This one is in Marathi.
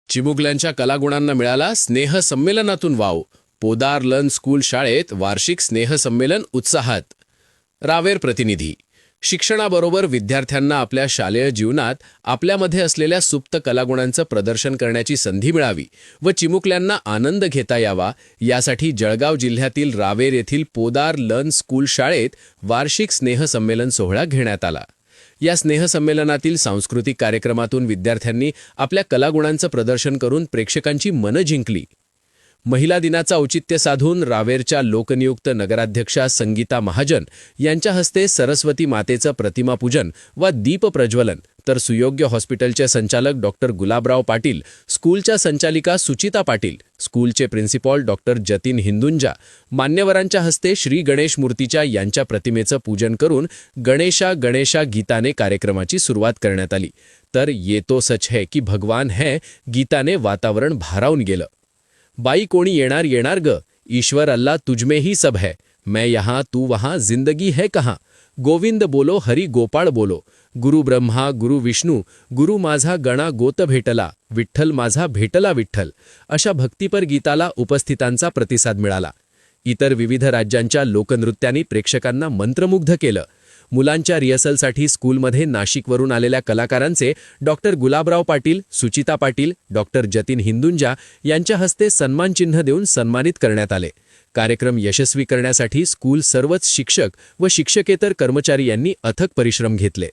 चिमुकल्यांच्या कलागुणांना मिळाला स्नेहसंमेलनातून वाव. पोदार लन स्कूल शाळेत वार्षिक स्नेहसंमेलन उत्साहात. रावेर प्रतिनिधी. शिक्षणाबरोबर विद्यार्थ्यांना आपल्या शालेय जीवनात आपल्यामध्ये असलेल्या सुप्त कलागुणांचं प्रदर्शन करण्याची संधी मिळावी व चिमुकल्यांना आनंद घेता यावा यासाठी जळगाव जिल्ह्यातील रावेर येथील पोदार लन स्कूल शाळेत वार्षिक स्नेहसंमेलन सोहळा घेण्यात आला. या स्नेहसंमेलनातील सांस्कृतिक कार्यक्रमातून विद्यार्थ्यांनी आपल्या कलागुणांचं प्रदर्शन करून प्रेक्षकांची मनं जिंकली. महिला दिनाचं औचित्य साधून रावेरच्या लोकनियुक्त नगराध्यक्षा संगीता महाजन यांच्या हस्ते सरस्वती मातेचं प्रतिमापूजन व दीप प्रज्वलन, तर सुयोग्य हॉस्पिटलचे संचालक डॉक्टर गुलाबराव पाटील, स्कूलच्या संचालिका सुचिता पाटील, स्कूलचे प्रिन्सिपॉल डॉक्टर जतीन हिंदुंजा, मान्यवरांच्या हस्ते श्री गणेश मूर्तीच्या यांच्या प्रतिमेचं पूजन करून गणेशा गणेशा गीताने कार्यक्रमाची सुरुवात करण्यात आली. तर ये तो सच है की भगवान है गीताने वातावरण भारावून गेलं. बाई कोणी येणार येणार ग, ईश्वर अल्लाह तुझमें ही सब है, मैं यहाँ तू वहाँ जिंदगी है कहाँ, गोविंद बोलो हरी गोपाळ बोलो, गुरु ब्रह्मा गुरु विष्णू, गुरु माझा गणा गोत भेटला, विठ्ठल माझा भेटला विठ्ठल, अशा भक्तिपर गीताला उपस्थितांचा प्रतिसाद मिळाला. इतर विविध राज्यांच्या लोकनृत्यांनी प्रेक्षकांना मंत्रमुग्ध केलं. मुलांच्या रिहर्सलसाठी स्कूलमध्ये नाशिकवरून आलेल्या कलाकारांचे डॉक्टर गुलाबराव पाटील, सुचिता पाटील, डॉक्टर जतीन हिंदुंजा यांच्या हस्ते सन्मानचिन्ह देऊन सन्मानित करण्यात आले. कार्यक्रम यशस्वी करण्यासाठी स्कूल सर्वच शिक्षक व शिक्षकेतर कर्मचारी यांनी अथक परिश्रम घेतले.